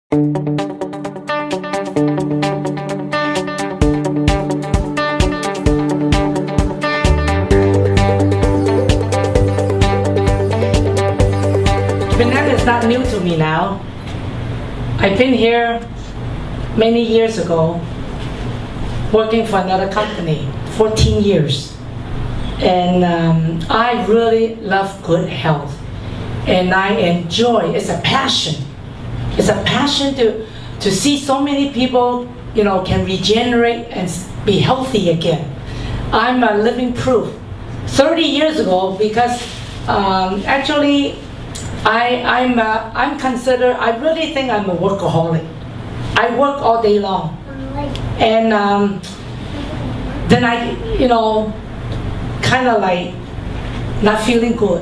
Vietnam is not new to me now. I've been here many years ago, working for another company, 14 years. And I really love good health. And I enjoy, it's a passion. It's a passion to see so many people, can regenerate and be healthy again. I'm a living proof. 30 years ago, because actually, I really think I'm a workaholic. I work all day long. And then I, kind of like not feeling good.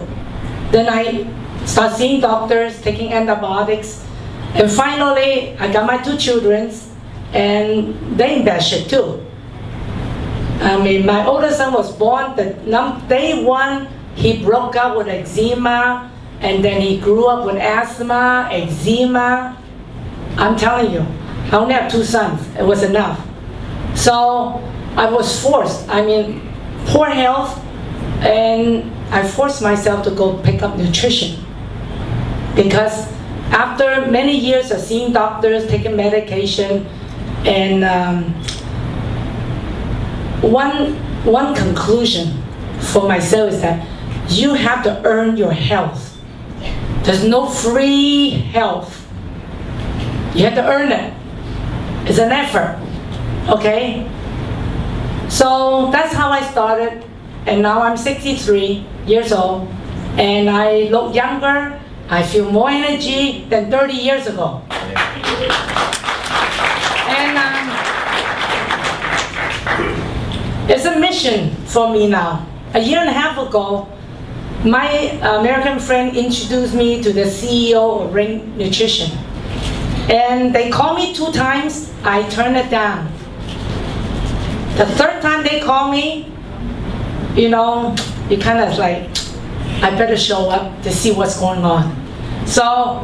Then I start seeing doctors, taking antibiotics. And finally, I got my 2 children, and they in bad shape too. I mean, my oldest son was born, day 1, he broke out with eczema, and then he grew up with asthma, eczema. I'm telling you, I only have 2 sons, it was enough. So I was forced, poor health, and I forced myself to go pick up nutrition. Because after many years of seeing doctors, taking medication, and one conclusion for myself is that you have to earn your health. There's no free health. You have to earn it. It's an effort, okay? So that's how I started, and now I'm 63 years old, and I look younger, I feel more energy than 30 years ago. And it's a mission for me now. A year and a half ago, my American friend introduced me to the CEO of Ring Nutrition. And they called me 2 times, I turned it down. The 3rd time they called me, you kind of like, I better show up to see what's going on. So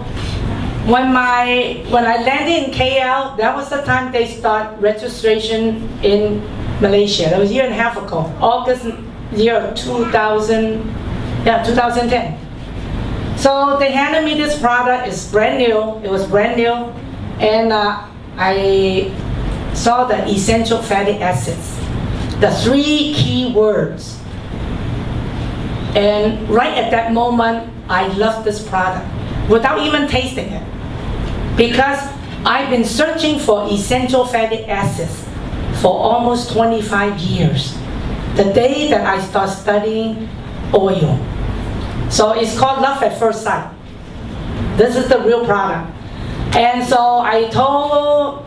when I landed in KL, that was the time they start registration in Malaysia. That was a year and a half ago, August year 2010. So they handed me this product. It's brand new. It was brand new, and I saw the essential fatty acids, the 3 key words. And right at that moment, I loved this product without even tasting it, because I've been searching for essential fatty acids for almost 25 years. The day that I start studying oil. So it's called love at first sight. This is the real product. And so I told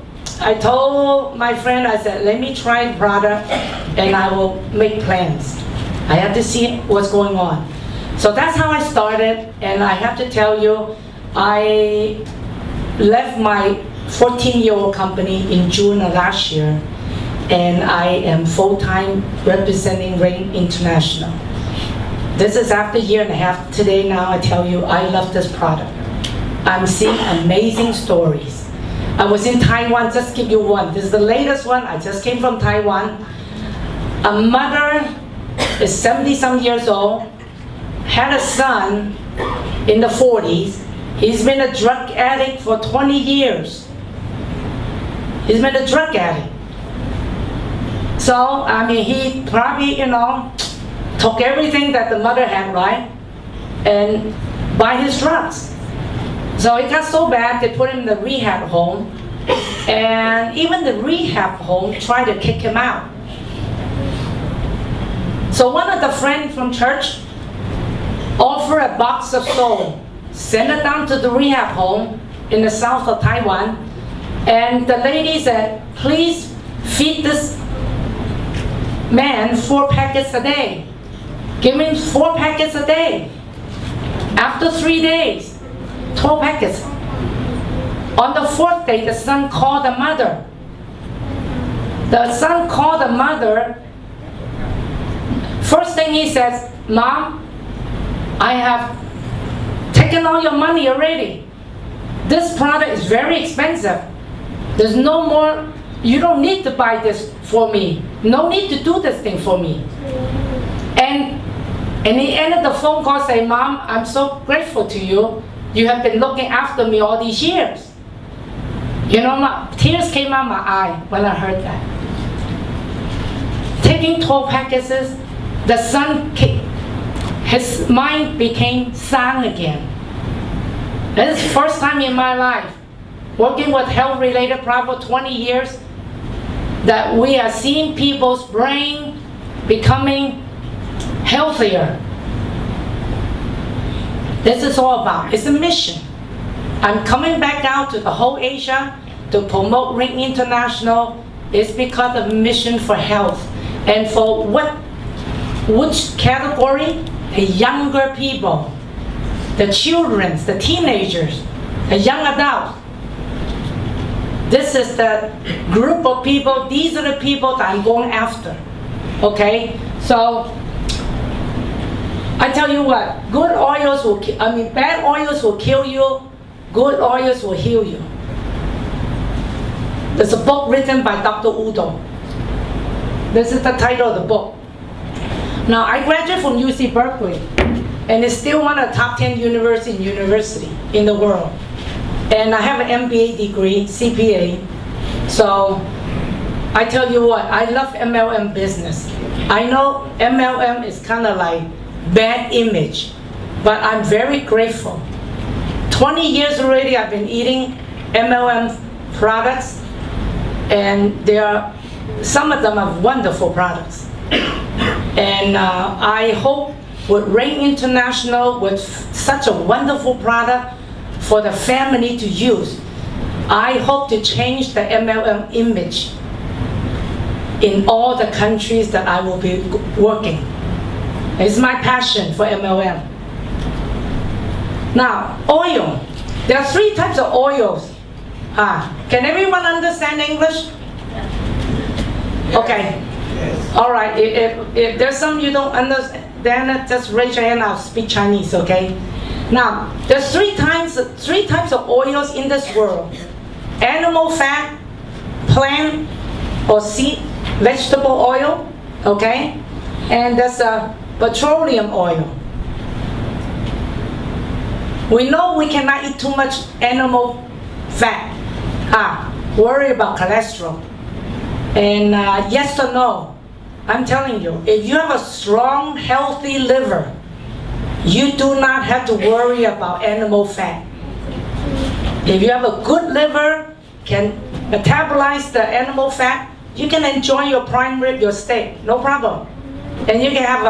my friend, I said, let me try the product and I will make plans. I have to see what's going on. So that's how I started, and I have to tell you, I left my 14-year-old company in June of last year, and I am full-time representing Ring International. This is after a year and a half. Today now I tell you, I love this product. I'm seeing amazing stories. I was in Taiwan, just give you one. This is the latest one, I just came from Taiwan. A mother is 70-some years old, had a son in the 40s. He's been a drug addict for 20 years. He's been a drug addict. So, he probably, took everything that the mother had, right? And buy his drugs. So it got so bad, they put him in the rehab home. And even the rehab home tried to kick him out. So one of the friends from church offered a box of salt, sent it down to the rehab home in the south of Taiwan, and the lady said, please feed this man 4 packets a day. Give him 4 packets a day. After 3 days, 12 packets. On the 4th day, the son called the mother. The son called the mother. First thing he says, Mom, I have taken all your money already. This product is very expensive. There's no more, you don't need to buy this for me. No need to do this thing for me. And he ended the phone call saying, Mom, I'm so grateful to you. You have been looking after me all these years. You know, tears came out my eye when I heard that. Taking 12 packages, the son came, his mind became sound again. This is the first time in my life, working with health-related products for 20 years, that we are seeing people's brain becoming healthier. This is all about, it's a mission. I'm coming back out to the whole Asia to promote Ring International. It's because of mission for health. And for which category? The younger people, the children, the teenagers, the young adults. This is the group of people, these are the people that I'm going after. Okay? So, I tell you what, good oils will, bad oils will kill you, good oils will heal you. There's a book written by Dr. Udo. This is the title of the book. Now, I graduated from UC Berkeley, and it's still one of the top 10 university in the world. And I have an MBA degree, CPA. So, I tell you what, I love MLM business. I know MLM is kind of like bad image, but I'm very grateful. 20 years already I've been eating MLM products, and some of them are wonderful products. And I hope with Ring International, with such a wonderful product for the family to use, I hope to change the MLM image in all the countries that I will be working. It's my passion for MLM. Now, oil. There are 3 types of oils. Can everyone understand English? Okay. All right. If there's some you don't understand, just raise your hand. I'll speak Chinese. Okay. Now, there's 3 types of oils in this world: animal fat, plant or seed, vegetable oil. Okay, and there's a petroleum oil. We know we cannot eat too much animal fat. Worry about cholesterol. And yes or no, I'm telling you, if you have a strong, healthy liver, you do not have to worry about animal fat. If you have a good liver, can metabolize the animal fat, you can enjoy your prime rib, your steak, no problem. And you can have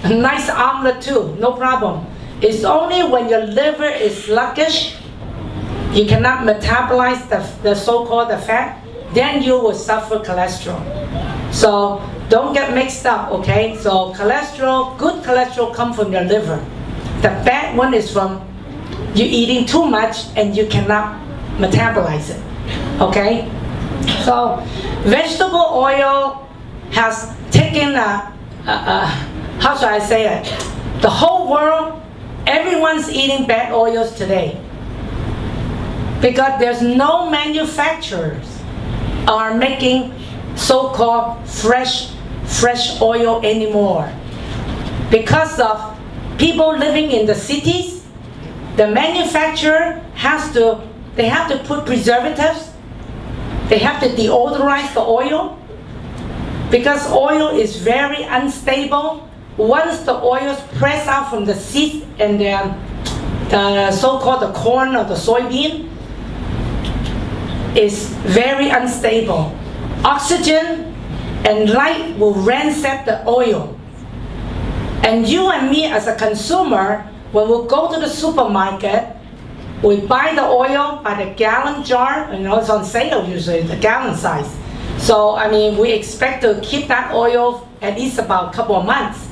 a nice omelet too, no problem. It's only when your liver is sluggish, you cannot metabolize the so-called fat, then you will suffer cholesterol. So don't get mixed up, okay? So cholesterol, good cholesterol comes from your liver. The bad one is from you eating too much and you cannot metabolize it, okay? So vegetable oil has taken how should I say it? The whole world, everyone's eating bad oils today, because there's no manufacturers are making so-called fresh oil anymore. Because of people living in the cities, the manufacturer they have to put preservatives, they have to deodorize the oil, because oil is very unstable. Once the oil is pressed out from the seed and the so-called the corn or the soybean, is very unstable. Oxygen and light will ransack the oil. And you and me as a consumer, when we go to the supermarket, we buy the oil by the gallon jar, it's on sale usually, the gallon size. So, we expect to keep that oil at least about a couple of months.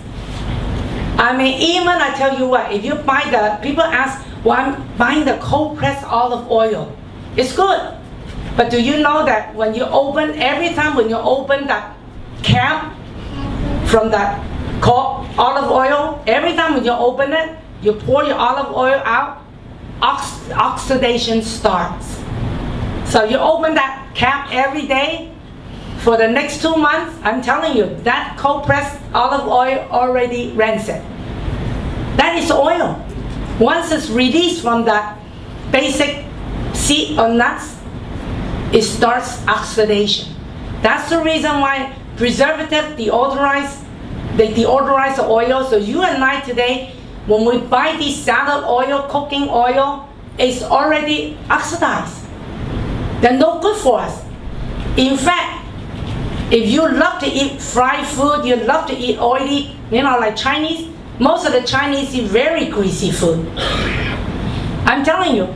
Even I tell you what, if you buy people ask, well, I'm buying the cold pressed olive oil. It's good. But do you know that when you open, every time when you open that cap from that olive oil, every time when you open it, you pour your olive oil out, oxidation starts. So you open that cap every day for the next 2 months, I'm telling you, that cold pressed olive oil already rancid. That is oil. Once it's released from that basic seed or nuts, it starts oxidation. That's the reason why preservative deodorize, they deodorize the oil. So you and I today, when we buy this salad oil, cooking oil, it's already oxidized. They're no good for us. In fact, if you love to eat fried food, you love to eat oily, like Chinese, most of the Chinese eat very greasy food. I'm telling you,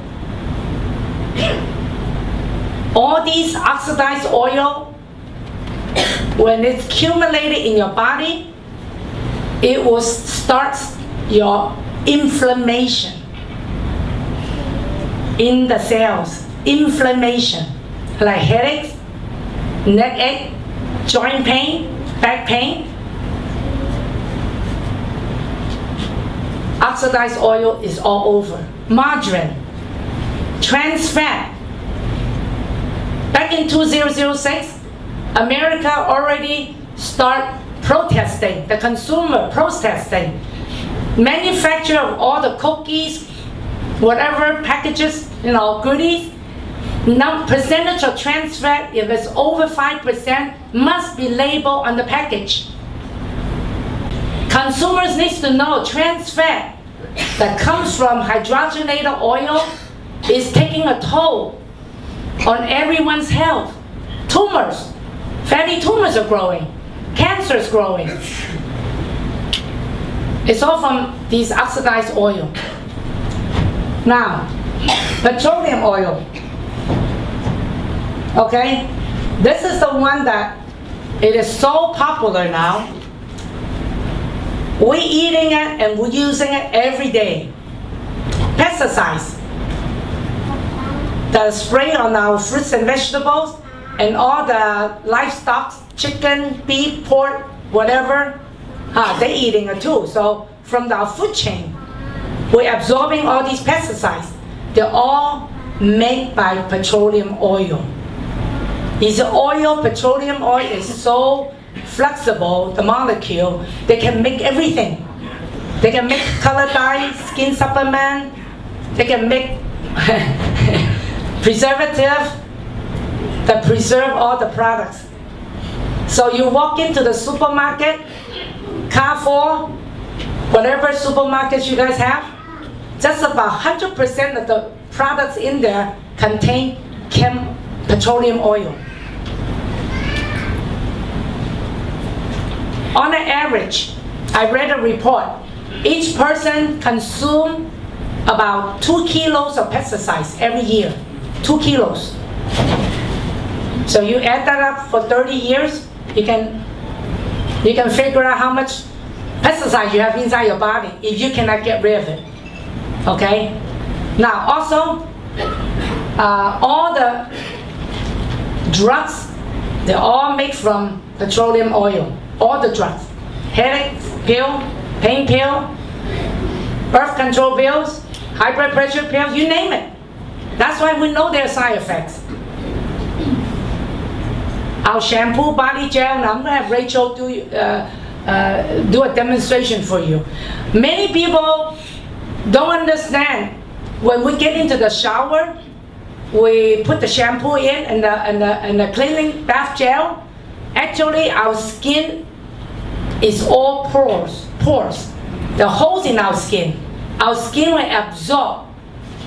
all these oxidized oil, when it's accumulated in your body, it will start your inflammation in the cells. Inflammation, like headaches, neck ache, joint pain, back pain. Oxidized oil is all over. Margarine, trans fat. Back in 2006, America already start protesting, the consumer protesting. Manufacture of all the cookies, whatever packages, goodies, now percentage of trans fat, if it's over 5%, must be labeled on the package. Consumers need to know trans fat that comes from hydrogenated oil is taking a toll on everyone's health. Tumors, fatty tumors are growing, cancer is growing. It's all from these oxidized oil. Now, petroleum oil. Okay, this is the one that it is so popular now. We're eating it and we're using it every day. Pesticides that are sprayed on our fruits and vegetables and all the livestock, chicken, beef, pork, whatever, they're eating it too. So from our food chain, we're absorbing all these pesticides. They're all made by petroleum oil. This oil, petroleum oil, is so flexible, the molecule, they can make everything. They can make color dye, skin supplement, they can make preservative that preserve all the products. So you walk into the supermarket, Carrefour, whatever supermarkets you guys have, just about 100% of the products in there contain petroleum oil. On an average, I read a report, each person consumes about 2 kilos of pesticides every year. 2 kilos. So you add that up for 30 years, you can figure out how much pesticide you have inside your body if you cannot get rid of it. Okay? Now also, all the drugs, they're all made from petroleum oil. All the drugs, headache pill, pain pill, birth control pills, high blood pressure pills, you name it. That's why we know their side effects. Our shampoo, body gel, now I'm going to have Rachel do a demonstration for you. Many people don't understand when we get into the shower, we put the shampoo in and the cleaning bath gel. Actually, our skin is all pores. The holes in our skin. Our skin will absorb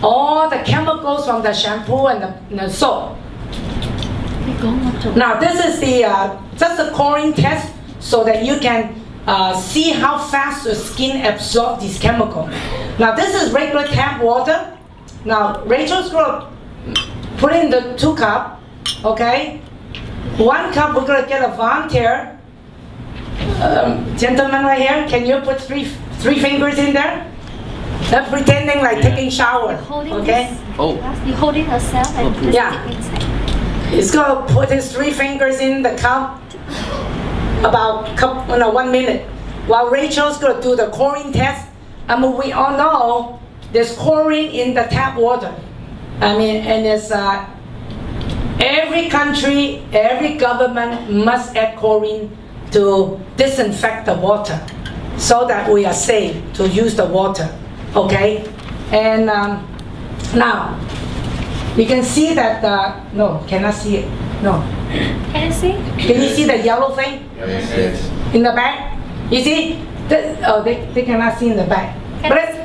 all the chemicals from the shampoo and the soap. Now this is just a coring test so that you can see how fast your skin absorbs these chemicals. Now this is regular tap water. Now Rachel's going to put in the 2 cups, okay? 1 cup we're going to get a volunteer. Gentleman right here, can you put three fingers in there? They're pretending like taking shower, okay? You're holding yourself and put it inside. He's going to put his 3 fingers in the cup about 1 minute. While Rachel's going to do the coring test. I mean, we all know there's chlorine in the tap water. I mean, and it's every country, every government must add chlorine to disinfect the water so that we are safe to use the water, okay? And now, you can see that, no, cannot see it, no. Can you see? Can you see the yellow thing? Yes. In the back? You see? They cannot see in the back. But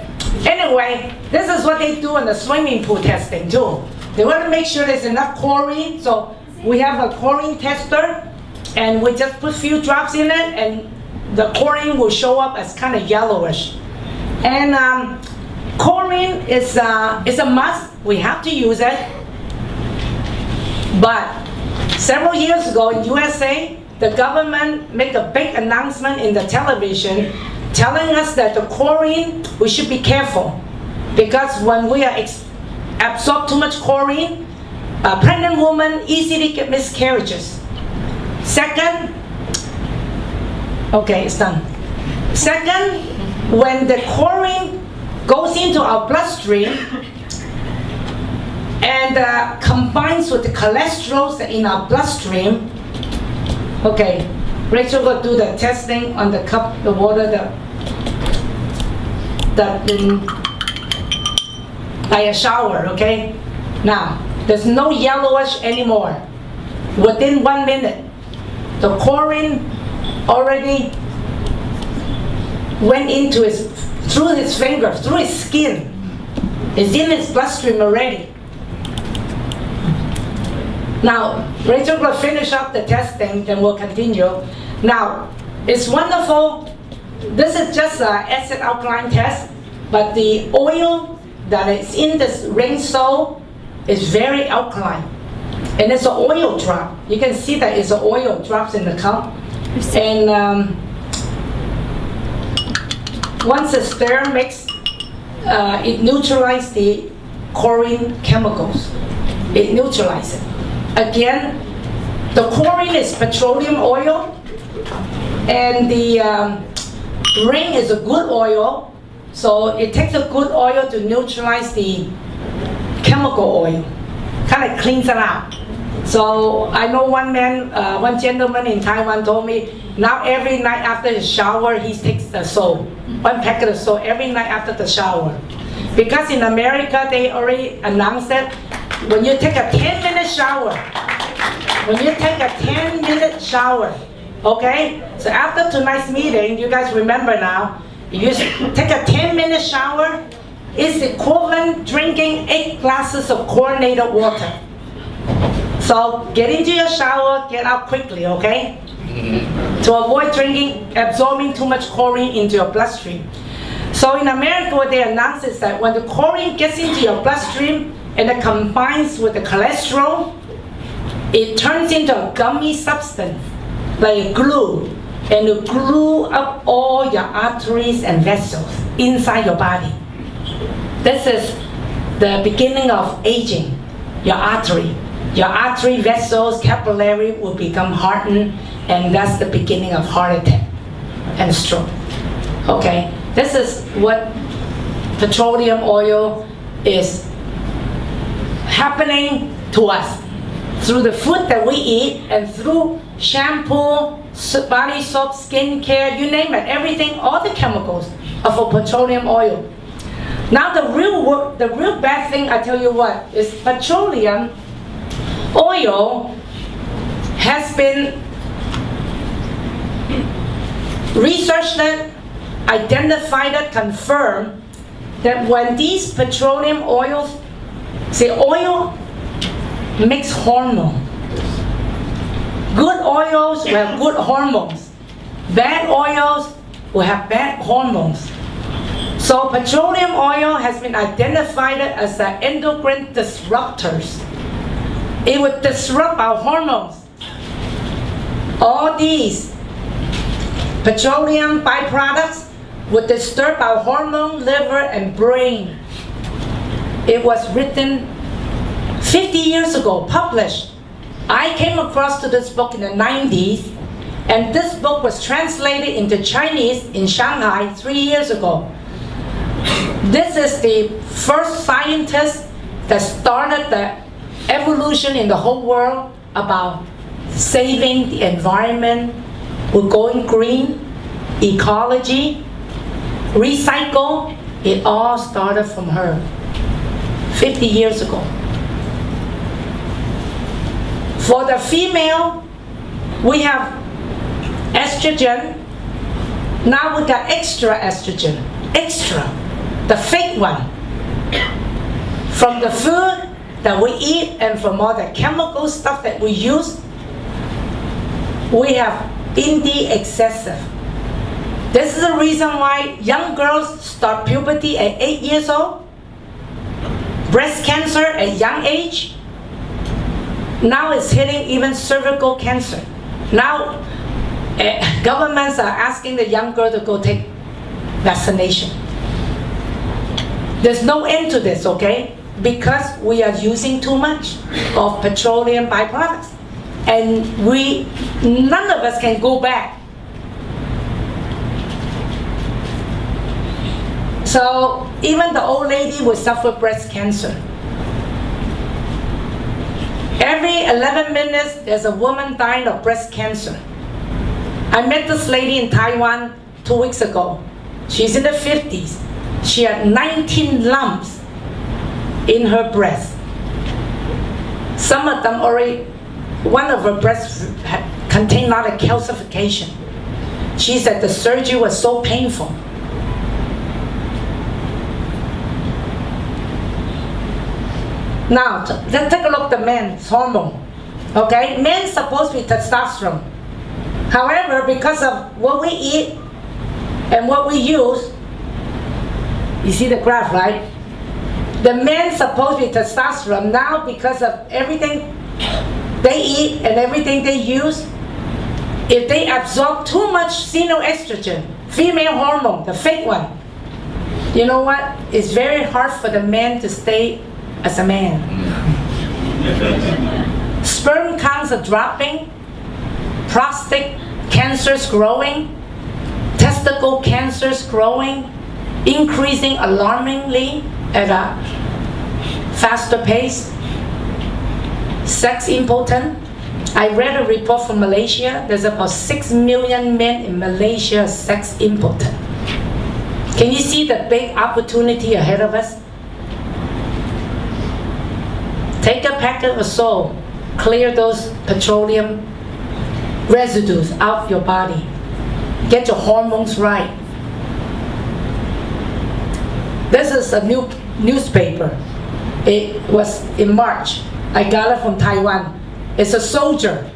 anyway, this is what they do in the swimming pool testing too. They want to make sure there's enough chlorine, so we have a chlorine tester, and we just put a few drops in it, and the chlorine will show up as kind of yellowish. And chlorine is a must. We have to use it. But several years ago in USA, the government made a big announcement in the television telling us that the chlorine, we should be careful, because when we absorb too much chlorine, a pregnant woman easily get miscarriages. Second, okay, it's done. Second, when the chlorine goes into our bloodstream and combines with the cholesterol in our bloodstream, okay, Rachel will do the testing on the cup, the water, like a shower, okay? Now, there's no yellowish anymore. Within 1 minute, the chlorine already went into through his finger, through his skin. It's in his bloodstream already. Now, Rachel will finish up the testing, then we'll continue. Now, it's wonderful. This is just an acid alkaline test, but the oil that is in this ring sole is very alkaline. And it's an oil drop. You can see that it's an oil drops in the cup. And once the stir mix, it neutralizes the chlorine chemicals. It neutralizes it. Again, the chlorine is petroleum oil, and the ring is a good oil, so it takes a good oil to neutralize the chemical oil, kind of cleans it out. So I know one gentleman in Taiwan told me, now every night after his shower, he takes the soap, 1 packet of soap every night after the shower. Because in America, they already announced that when you take a 10-minute shower, okay? So after tonight's meeting, you guys remember now, if you take a 10-minute shower, it's equivalent drinking 8 glasses of chlorinated water. So get into your shower, get out quickly, okay? To avoid absorbing too much chlorine into your bloodstream. So in America, what they announce is that when the chlorine gets into your bloodstream and it combines with the cholesterol, it turns into a gummy substance, like glue, and it glue up all your arteries and vessels inside your body. This is the beginning of aging, your artery. Your artery vessels, capillary will become hardened, and that's the beginning of heart attack and stroke. Okay, this is what petroleum oil is happening to us through the food that we eat and through shampoo, body soap, skincare, you name it, everything, all the chemicals are for petroleum oil. Now the real bad thing, I tell you what, is petroleum oil has been researched, identified, confirmed that when these petroleum oils, oil makes hormone. Good oils will have good hormones. Bad oils will have bad hormones. So petroleum oil has been identified as an endocrine disruptors. It would disrupt our hormones. All these petroleum byproducts would disturb our hormone, liver, and brain. It was written 50 years ago, published. I came across to this book in the 90s, and this book was translated into Chinese in Shanghai 3 years ago. This is the first scientist that started the evolution in the whole world about saving the environment. We're going green, ecology, recycle. It all started from her 50 years ago. For the female, we have estrogen. Now we got extra estrogen, extra, the fake one. From the food that we eat and from all the chemical stuff that we use, we have Indi excessive. This is the reason why young girls start puberty at 8 years old, breast cancer at young age. Now it's hitting even cervical cancer. Now governments are asking the young girl to go take vaccination. There's no end to this, okay? Because we are using too much of petroleum byproducts. And none of us can go back. So even the old lady will suffer breast cancer. Every 11 minutes, there's a woman dying of breast cancer. I met this lady in Taiwan 2 weeks ago. She's in the 50s. She had 19 lumps in her breast. Some of them already, one of her breasts contained a lot of calcification. She said the surgery was so painful. Now, let's take a look at the men's hormone. Okay, men's supposed to be testosterone. However, because of what we eat and what we use, you see the graph, right? The men's supposed to be testosterone. Now, because of everything they eat and everything they use, if they absorb too much xenoestrogen, female hormone, the fake one, you know what? It's very hard for the man to stay as a man. Sperm counts are dropping, prostate cancers growing, testicle cancers growing, increasing alarmingly at a faster pace. Sex impotent. I read a report from Malaysia. There's about 6 million men in Malaysia sex impotent. Can you see the big opportunity ahead of us? Take a packet of salt, clear those petroleum residues out of your body. Get your hormones right. This is a new newspaper. It was in March. I got it from Taiwan. It's a soldier.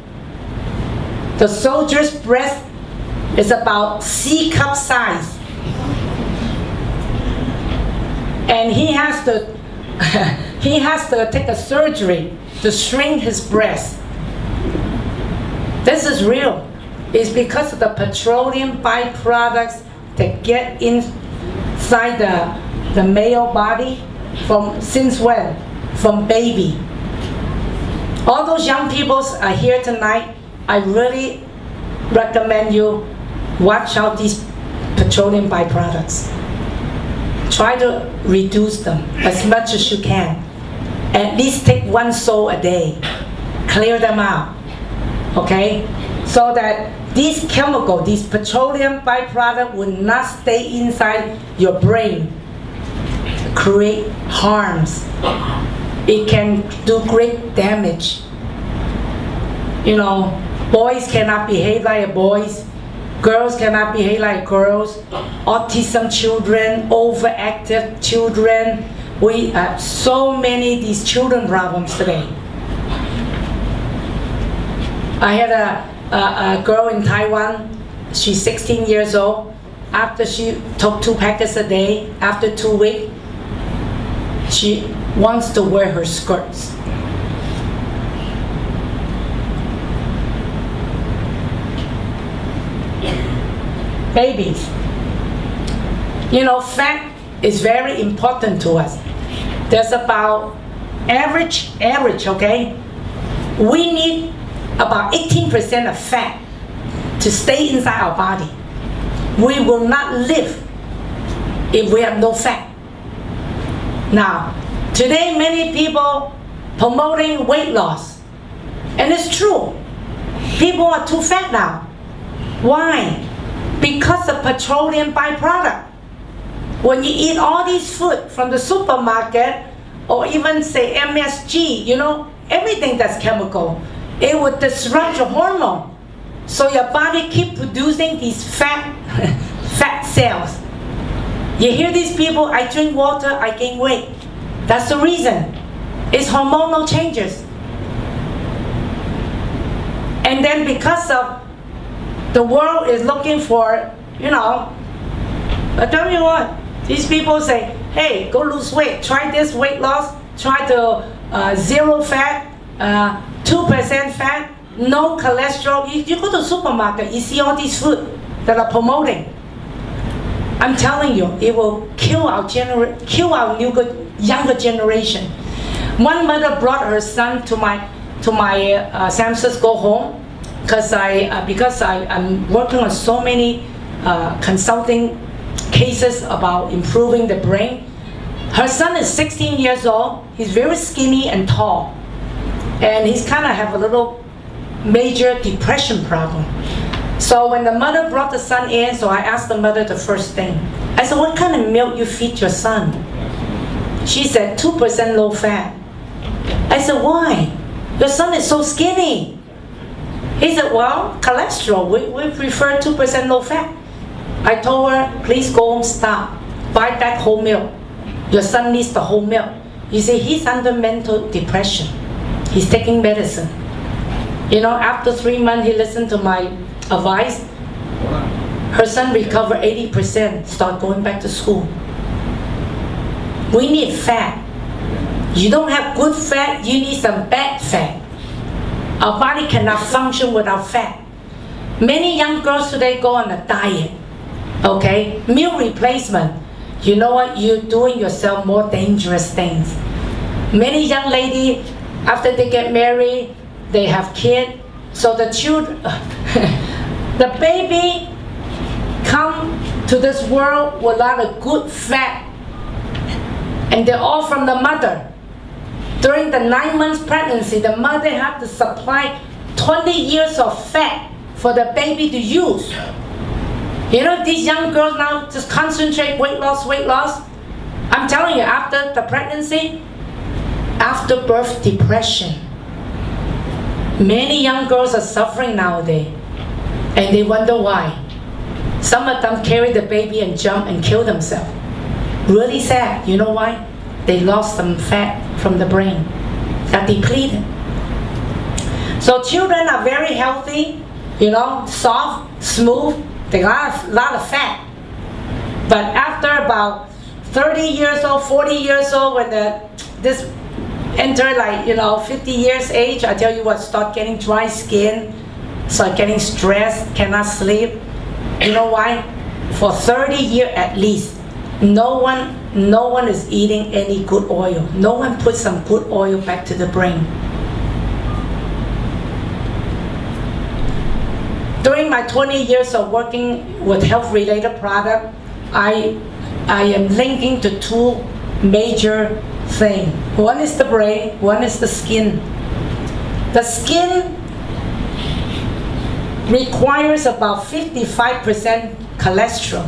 The soldier's breast is about C cup size. And he has to take a surgery to shrink his breast. This is real. It's because of the petroleum byproducts that get inside the male body since when? From baby. All those young people are here tonight. I really recommend you watch out these petroleum byproducts. Try to reduce them as much as you can. At least take 1 salt a day. Clear them out. Okay? So that these chemicals, these petroleum byproducts will not stay inside your brain, create harms. It can do great damage. You know, boys cannot behave like boys. Girls cannot behave like girls. Autism children, overactive children. We have so many these children problems today. I had a girl in Taiwan. She's 16 years old. After she took 2 packets a day, after 2 weeks, she wants to wear her skirts. Babies. You know, fat is very important to us. There's about average, okay? We need about 18% of fat to stay inside our body. We will not live if we have no fat. Now, today many people promoting weight loss. And it's true. People are too fat now. Why? Because of petroleum byproduct. When you eat all these food from the supermarket, or even say MSG, you know, everything that's chemical, it would disrupt your hormone. So your body keep producing these fat cells. You hear these people, I drink water, I gain weight. That's the reason. It's hormonal changes. And then because of the world is looking for, you know, I tell you what, these people say, hey, go lose weight, try this weight loss, try to 0 fat, 2% fat, no cholesterol. You go to the supermarket, you see all these food that are promoting. I'm telling you, it will kill our younger generation. One mother brought her son to my San Francisco home because I'm working on so many consulting cases about improving the brain. Her son is 16 years old. He's very skinny and tall, and he's kind of have a little major depression problem. So when the mother brought the son in, so I asked the mother the first thing. I said, what kind of milk you feed your son? She said, 2% low fat. I said, why? Your son is so skinny. He said, well, cholesterol, we prefer 2% low fat. I told her, please go home, stop. Buy that whole milk. Your son needs the whole milk. You see, he's under mental depression. He's taking medicine. You know, after 3 months, he listened to my advice. Her son recovered 80%, start going back to school. We need fat. You don't have good fat, you need some bad fat. Our body cannot function without fat. Many young girls today go on a diet. Okay, meal replacement. You know what? You're doing yourself more dangerous things. Many young ladies, after they get married, they have kids. So the children, the baby come to this world with a lot of good fat, and they're all from the mother. During the 9 months pregnancy, the mother had to supply 20 years of fat for the baby to use. You know, these young girls now just concentrate weight loss, weight loss. I'm telling you, after the pregnancy, after birth depression. Many young girls are suffering nowadays, and they wonder why. Some of them carry the baby and jump and kill themselves. Really sad. You know why? They lost some fat from the brain, got depleted. So children are very healthy, you know, soft, smooth. They got a lot of fat. But after about 30 years old, 40 years old, when this enter like, you know, 50 years age, I tell you what, start getting dry skin, start getting stressed, cannot sleep. You know why? For 30 years at least, no one is eating any good oil. No one puts some good oil back to the brain. During my 20 years of working with health-related products, I am linking to two major things. One is the brain, one is the skin. The skin requires about 55% cholesterol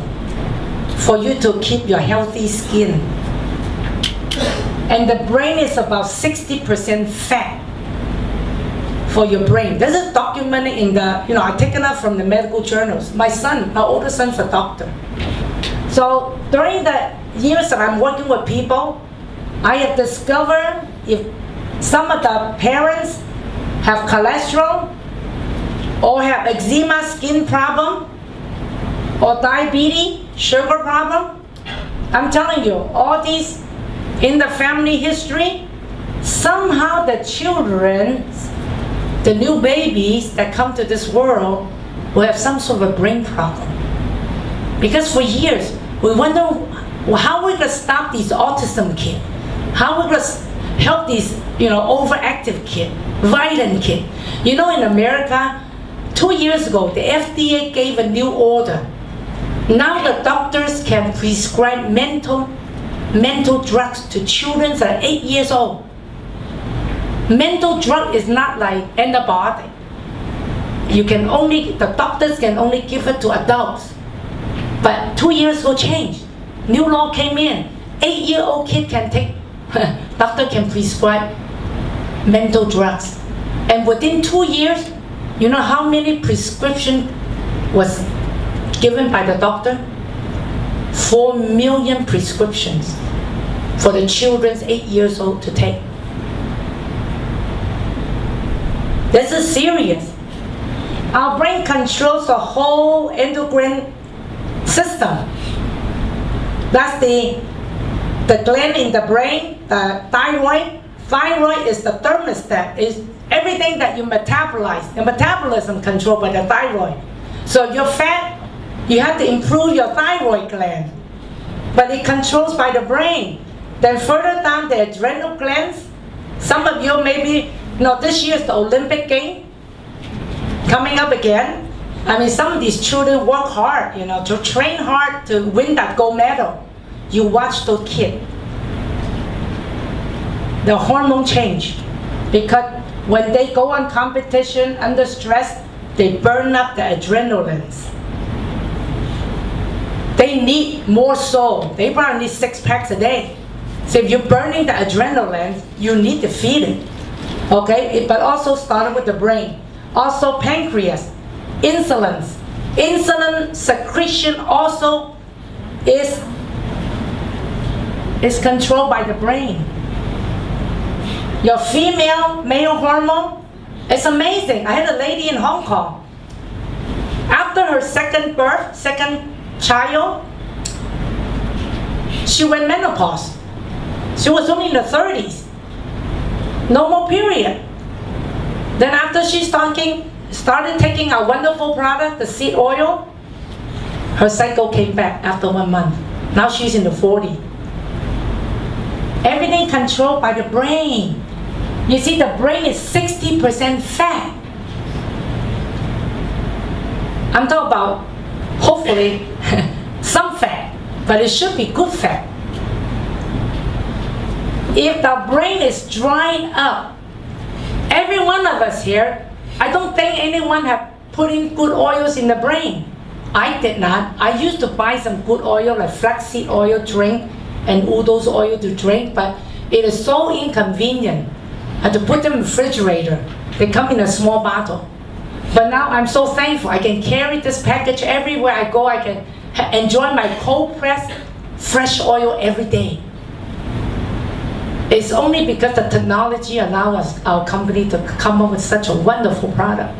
for you to keep your healthy skin. And the brain is about 60% fat for your brain. This is documented in the, you know, I taken up from the medical journals. My older son's a doctor. So during the years that I'm working with people, I have discovered if some of the parents have cholesterol or have eczema skin problem or diabetes, sugar problem, I'm telling you, all these in the family history, somehow the children, the new babies that come to this world will have some sort of a brain problem. Because for years, we wonder, well, how are we going to stop these autism kids? How are we going to help these, you know, overactive kids, violent kids? You know, in America, 2 years ago, the FDA gave a new order. Now the doctors can prescribe mental mental drugs to children that are 8 years old. Mental drug is not like antibiotic. The doctors can only give it to adults. But 2 years ago changed. New law came in. 8-year-old kid can take, doctor can prescribe mental drugs. And within 2 years, you know how many prescription was given by the doctor? 4 million prescriptions for the children 8 years old to take. This is serious. Our brain controls the whole endocrine system. That's the gland in the brain, the thyroid. Thyroid is the thermostat, is everything that you metabolize. The metabolism controlled by the thyroid. So if you're fat, you have to improve your thyroid gland. But it controls by the brain. Then further down, the adrenal glands. Some of you maybe, this year is the Olympic game coming up again. I mean, some of these children work hard, to train hard to win that gold medal. You watch those kids. The hormone change. Because when they go on competition under stress, they burn up the adrenalines. They need more soul. They probably need 6 packs a day. So if you're burning the adrenaline, you need to feed it. Okay? But also started with the brain. Also pancreas, insulin. Insulin secretion also is controlled by the brain. Your male hormone, it's amazing. I had a lady in Hong Kong. After her second child, she went menopause. She was only in the 30s. No more period. Then after she started taking our wonderful product, the seed oil, her cycle came back after 1 month. Now she's in the 40s. Everything controlled by the brain. You see, the brain is 60% fat. I'm talking about, hopefully, some fat, but it should be good fat. If the brain is drying up, every one of us here, I don't think anyone have put in good oils in the brain. I did not. I used to buy some good oil, like flaxseed oil drink and udo's oil to drink, but it is so inconvenient. I had to put them in the refrigerator. They come in a small bottle. But now I'm so thankful. I can carry this package everywhere I go. I can enjoy my cold pressed fresh oil every day. It's only because the technology allows our company to come up with such a wonderful product.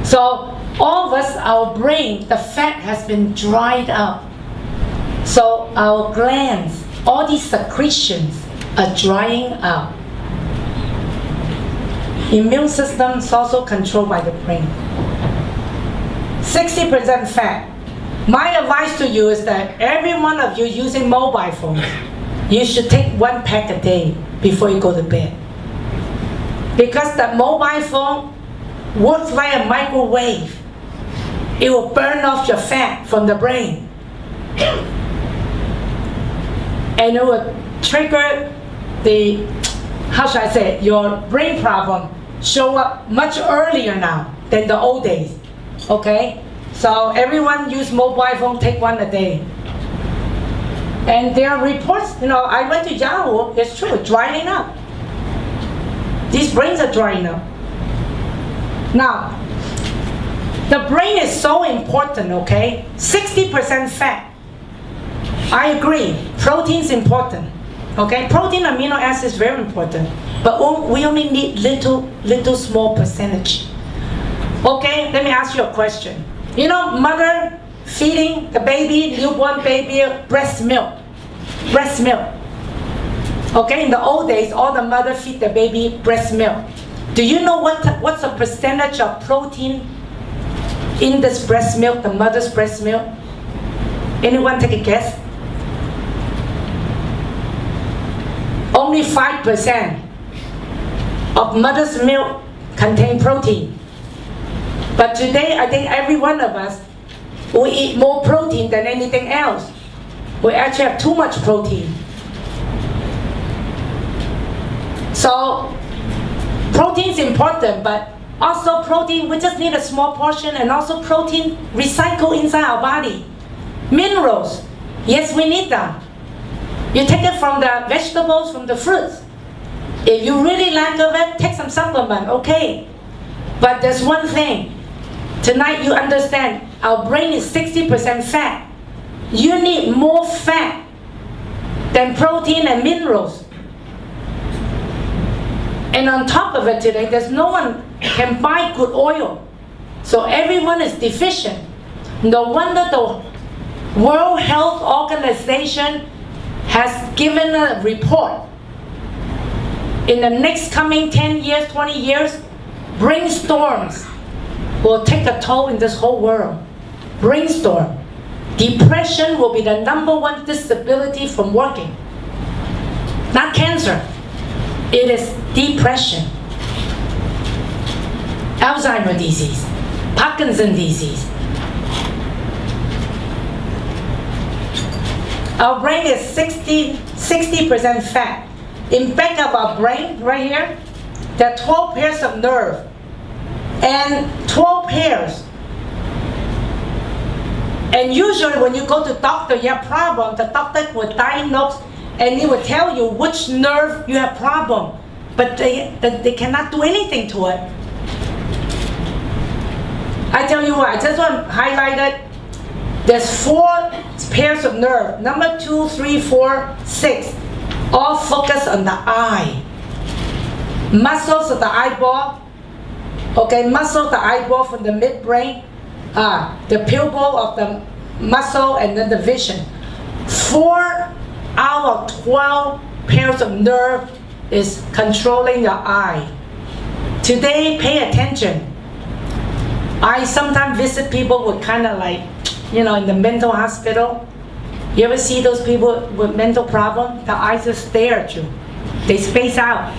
So all of us, our brain, the fat has been dried up. So our glands, all these secretions are drying up. Immune system is also controlled by the brain. 60% fat. My advice to you is that every one of you using mobile phones, you should take 1 pack a day before you go to bed. Because the mobile phone works like a microwave. It will burn off your fat from the brain. And it will trigger the, your brain problem show up much earlier now than the old days. Okay? So everyone use mobile phone, take 1 a day. And there are reports, I went to Yahoo, it's true, drying up. These brains are drying up. Now, the brain is so important, okay? 60% fat. I agree, protein is important. Okay, protein, amino acids is very important. But we only need little small percentage. Okay, let me ask you a question. Mother feeding the baby, newborn baby, breast milk. Breast milk. Okay, in the old days, all the mother feed the baby breast milk. Do you know what's the percentage of protein in this breast milk, the mother's breast milk? Anyone take a guess? Only 5% of mother's milk contain protein. But today, I think every one of us, we eat more protein than anything else. We actually have too much protein. So protein is important, but also protein, we just need a small portion, and also protein recycle inside our body. Minerals, yes, we need them. You take it from the vegetables, from the fruits. If you really lack of it, take some supplement, okay. But there's one thing. Tonight you understand, our brain is 60% fat. You need more fat than protein and minerals. And on top of it today, there's no one can buy good oil. So everyone is deficient. No wonder the World Health Organization has given a report. In the next coming 10 years, 20 years, brainstorms will take a toll in this whole world. Brainstorm. Depression will be the #1 disability from working. Not cancer. It is depression. Alzheimer's disease, Parkinson's disease. Our brain is 60% fat. In back of our brain, right here, there are 12 pairs of nerve. And 12 pairs. And usually when you go to doctor, you have problem, the doctor will diagnose and he will tell you which nerve you have problem. But they cannot do anything to it. I tell you what, I just want to highlight it. There's 4 pairs of nerve. Number 2, 3, 4, 6. All focus on the eye. Muscles of the eyeball. Okay, muscle of the eyeball from the midbrain. The pupil of the muscle, and then the vision. 4 out of 12 pairs of nerve is controlling your eye. Today, pay attention. I sometimes visit people with kind of like, in the mental hospital. You ever see those people with mental problems? The eyes just stare at you. They space out.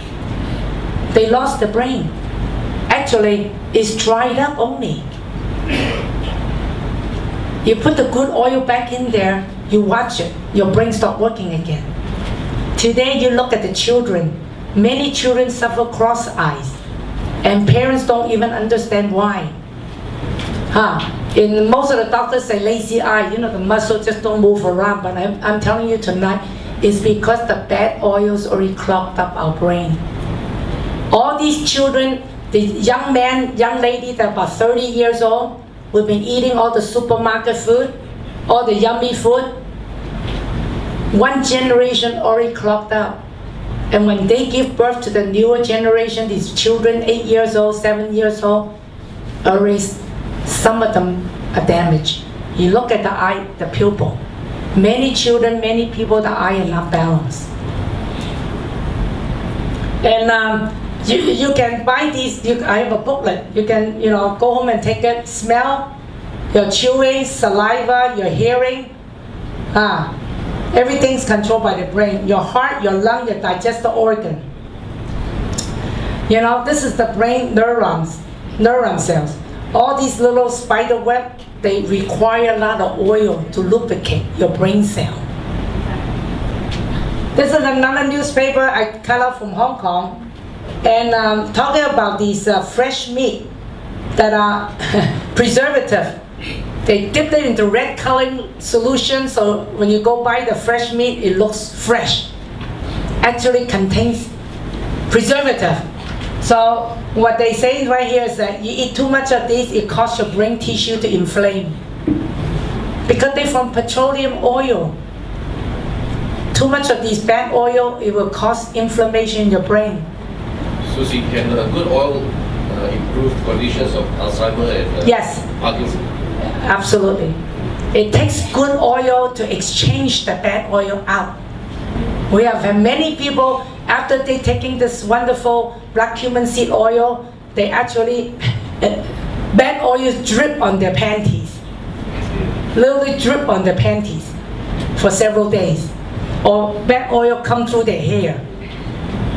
They lost the brain. Actually, it's dried up only. You put the good oil back in there, you watch it, your brain start working again. Today, you look at the children. Many children suffer cross eyes, and parents don't even understand why. In most of the doctors say lazy eye, the muscle just don't move around, but I'm telling you tonight, it's because the bad oils already clogged up our brain. All these children, the young man, young lady that are about 30 years old, we've been eating all the supermarket food, all the yummy food. One generation already clogged up. And when they give birth to the newer generation, these children, 8 years old, 7 years old, already some of them are damaged. You look at the eye, the pupil. Many children, many people, the eye is not balanced. And you can buy these, I have a booklet. You can, go home and take it, smell, your chewing, saliva, your hearing. Everything's controlled by the brain. Your heart, your lung, your digestive organ. This is the brain neurons, neuron cells. All these little spider web, they require a lot of oil to lubricate your brain cell. This is another newspaper I cut out from Hong Kong, and talking about these fresh meat that are preservative. They dip it into red coloring solution, so when you go buy the fresh meat, it looks fresh. Actually contains preservative. So what they say right here is that you eat too much of these, it causes your brain tissue to inflame. Because they're from petroleum oil. Too much of these bad oil, it will cause inflammation in your brain. Susie, can good oil improve conditions of Alzheimer and yes. Parkinson's? Absolutely. It takes good oil to exchange the bad oil out. We have had many people, after they taking this wonderful black cumin seed oil, they actually, bad oils drip on their panties. Literally drip on their panties for several days. Or bad oil come through their hair.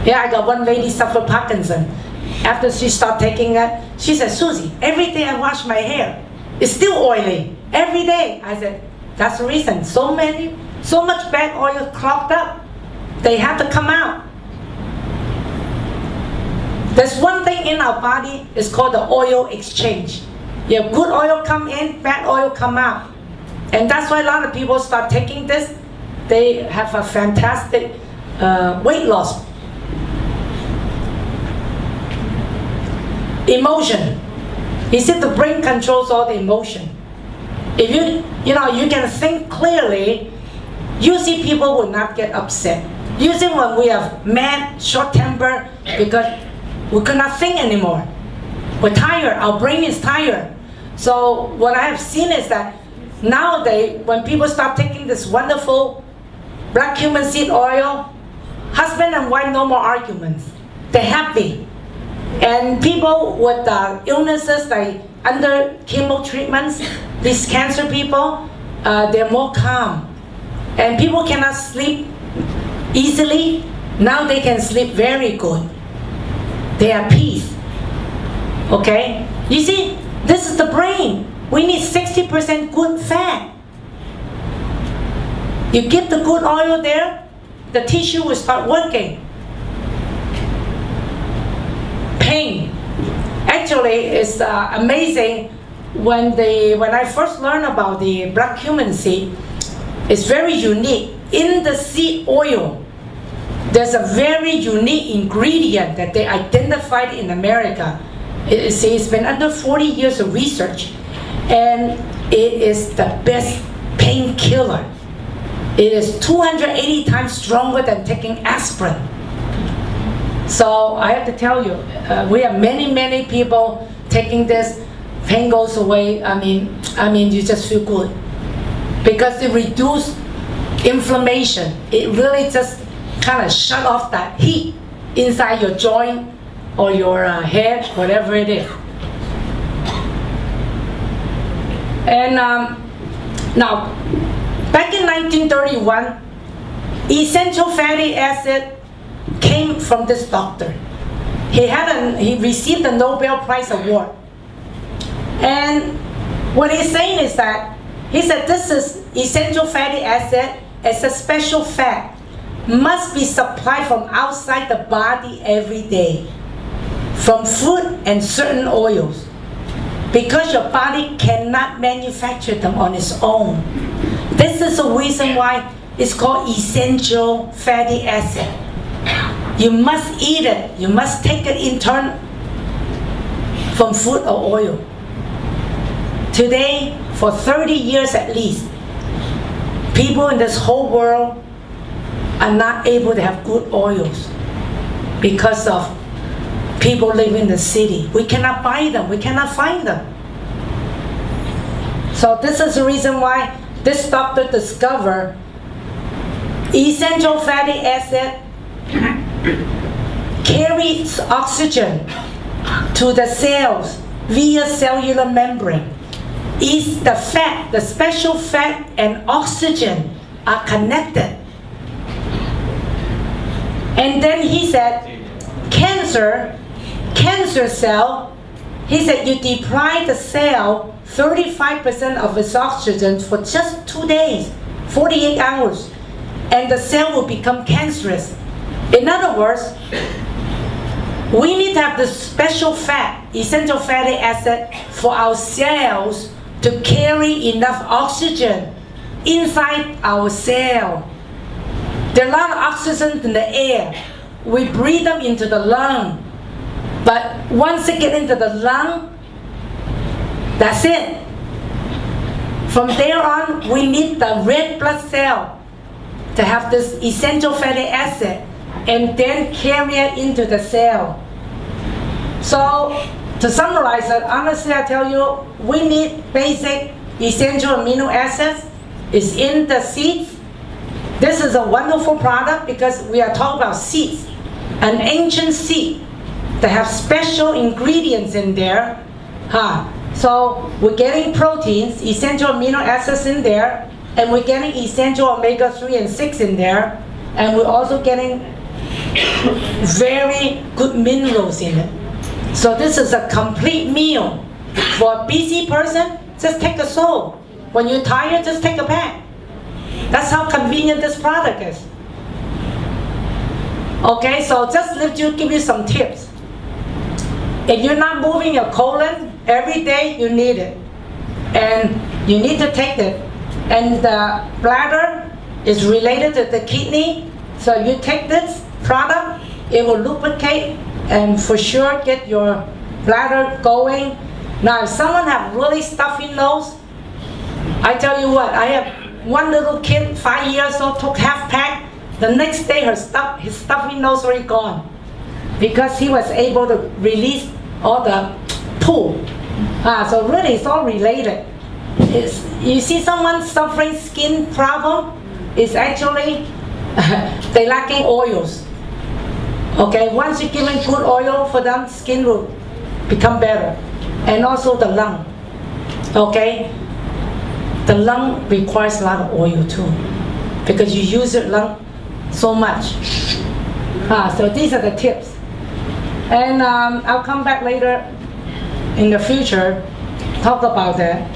Yeah, I got one lady suffer Parkinson. After she stopped taking it, she said, Susie, every day I wash my hair. It's still oily, every day. I said, that's the reason. So much bad oil clogged up. They have to come out. There's one thing in our body, it's called the oil exchange. You have good oil come in, bad oil come out. And that's why a lot of people start taking this. They have a fantastic weight loss. Emotion. You see, the brain controls all the emotion. If you can think clearly, usually people will not get upset. Usually when we have mad, short temper, because we cannot think anymore. We're tired, our brain is tired. So what I have seen is that nowadays, when people start taking this wonderful black cumin seed oil, husband and wife, no more arguments. They're happy. And people with illnesses like under chemo treatments, these cancer people, they're more calm. And people cannot sleep easily. Now they can sleep very good. They are peace. Okay? You see, this is the brain. We need 60% good fat. You get the good oil there, the tissue will start working. Pain. Actually, it's amazing when I first learned about the black cumin seed. It's very unique. In the seed oil, there's a very unique ingredient that they identified in America. It's been under 40 years of research, and it is the best painkiller. It is 280 times stronger than taking aspirin. So I have to tell you, we have many people taking this. Pain goes away. I mean, you just feel good because it reduces inflammation. It really just kind of shut off that heat inside your joint or your head, whatever it is. And now, back in 1931, essential fatty acid came from this doctor. He received the Nobel Prize award. And what he's saying is that, he said this is essential fatty acid, it's a special fat, must be supplied from outside the body every day, from food and certain oils, because your body cannot manufacture them on its own. This is the reason why it's called essential fatty acid. You must eat it. You must take it in turn from food or oil. Today, for 30 years at least, people in this whole world are not able to have good oils because of people living in the city. We cannot buy them. We cannot find them. So this is the reason why this doctor discovered essential fatty acid carries oxygen to the cells via cellular membrane. Is the fat, the special fat and oxygen are connected. And then he said, cancer cell, he said you deprive the cell 35% of its oxygen for just 2 days, 48 hours, and the cell will become cancerous. In other words, we need to have this special fat, essential fatty acid, for our cells to carry enough oxygen inside our cell. There are a lot of oxygen in the air. We breathe them into the lung. But once they get into the lung, that's it. From there on, we need the red blood cell to have this essential fatty acid and then carry it into the cell. So, to summarize it, honestly I tell you, we need basic essential amino acids. It's in the seeds. This is a wonderful product because we are talking about seeds, an ancient seed that have special ingredients in there. So we're getting proteins, essential amino acids in there, and we're getting essential omega-3 and 6 in there, and we're also getting very good minerals in it. So this is a complete meal. For a busy person, just take a soul. When you're tired, just take a pack. That's how convenient this product is. Okay, so just give you some tips. If you're not moving your colon every day, you need it. And you need to take it. And the bladder is related to the kidney. So you take this product, it will lubricate and for sure get your bladder going. Now, if someone have really stuffy nose, I tell you what, I have one little kid, 5 years old, took half pack. The next day, his stuffy nose already gone because he was able to release all the poo. So really, it's all related. You see someone suffering skin problem, it's actually they lacking oils. Okay, once you give them good oil for them, skin will become better. And also the lung. Okay, the lung requires a lot of oil too, because you use your lung so much. So these are the tips. And I'll come back later in the future, talk about that.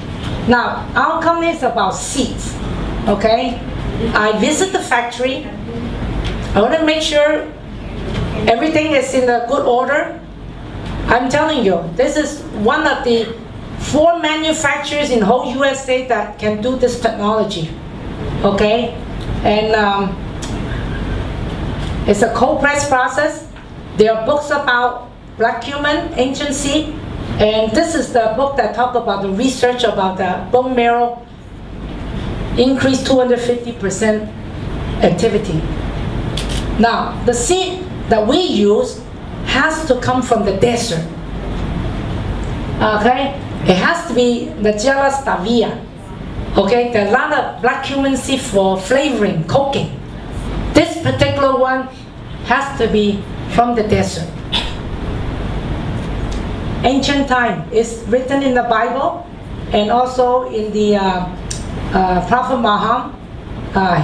Now, our company is about seeds, okay? I visit the factory. I want to make sure everything is in a good order. I'm telling you, this is one of the 4 manufacturers in whole USA that can do this technology, okay? And it's a cold press process. There are books about black cumin, ancient seed, and this is the book that talk about the research about the bone marrow increase 250% activity. Now, the seed that we use has to come from the desert. Okay, it has to be the Gela stavia. Okay, there are a lot of black cumin seed for flavoring, cooking. This particular one has to be from the desert. Ancient time is written in the Bible and also in the Prophet Muhammad.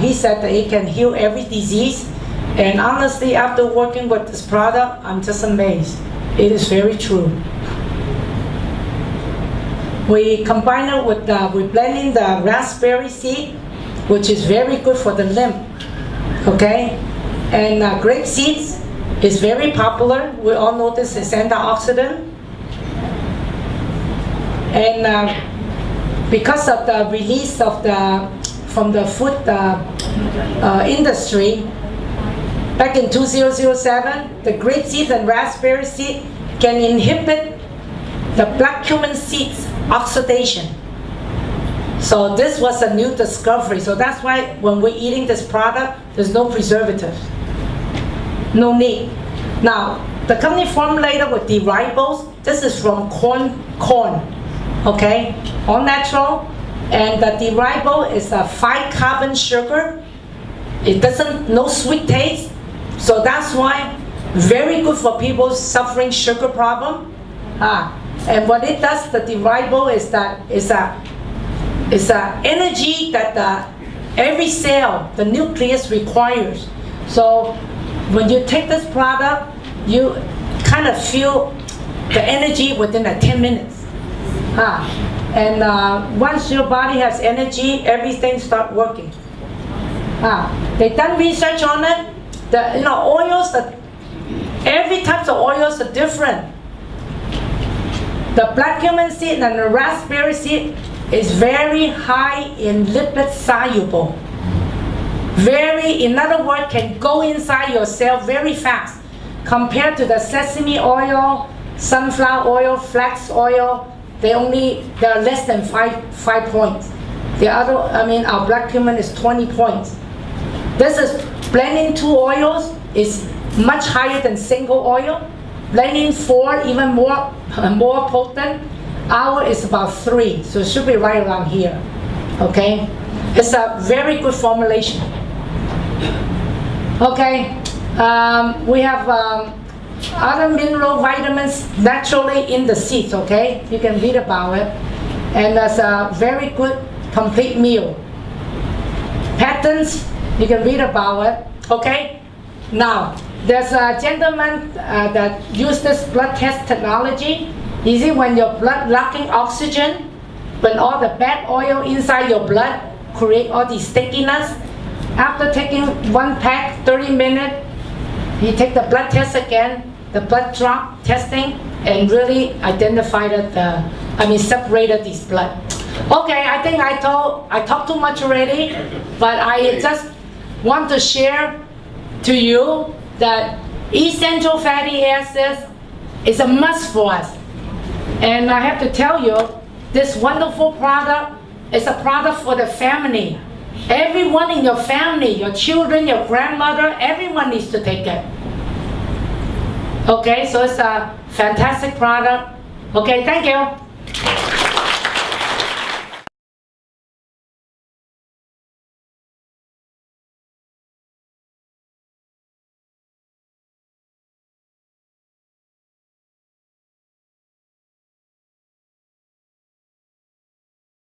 He said that it can heal every disease. And honestly, after working with this product, I'm just amazed. It is very true. We combine it with, we blend in the raspberry seed, which is very good for the lymph, okay? And grape seeds is very popular. We all know this is antioxidant. And because of the release of from the food industry, back in 2007, the grape seed and raspberry seed can inhibit the black cumin seeds oxidation. So this was a new discovery. So that's why when we're eating this product, there's no preservatives. No need. Now, the company formulated with the ribose. This is from corn, okay? All natural. And the ribose is a 5-carbon sugar. It doesn't, no sweet taste. So that's why very good for people suffering sugar problem. And what it does, the ribose is that it's a energy that every cell, the nucleus requires. So when you take this product, you kind of feel the energy within 10 minutes. And once your body has energy, everything starts working. They done research on it. The oils, every type of oils are different. The black cumin seed and the raspberry seed is very high in lipid soluble. In other words, can go inside your cell very fast. Compared to the sesame oil, sunflower oil, flax oil, they are less than 5 points. The other, our black cumin is 20 points. This is blending 2 oils is much higher than single oil. Blending 4, even more potent. Our is about 3, so it should be right around here. Okay, it's a very good formulation. Okay, we have other mineral vitamins naturally in the seeds. Okay, you can read about it, and that's a very good complete meal. Patents, you can read about it. Okay, now there's a gentleman that used this blood test technology. You see, when your blood lacking oxygen, when all the bad oil inside your blood create all these stickiness, after taking 1 pack, 30 minutes, you take the blood test again, the blood drop testing, and really identified separated this blood. Okay, I think I talked too much already, but I just want to share to you that essential fatty acids is a must for us. And I have to tell you, this wonderful product is a product for the family. Everyone in your family, your children, your grandmother, everyone needs to take it. Okay, so it's a fantastic product. Okay, thank you.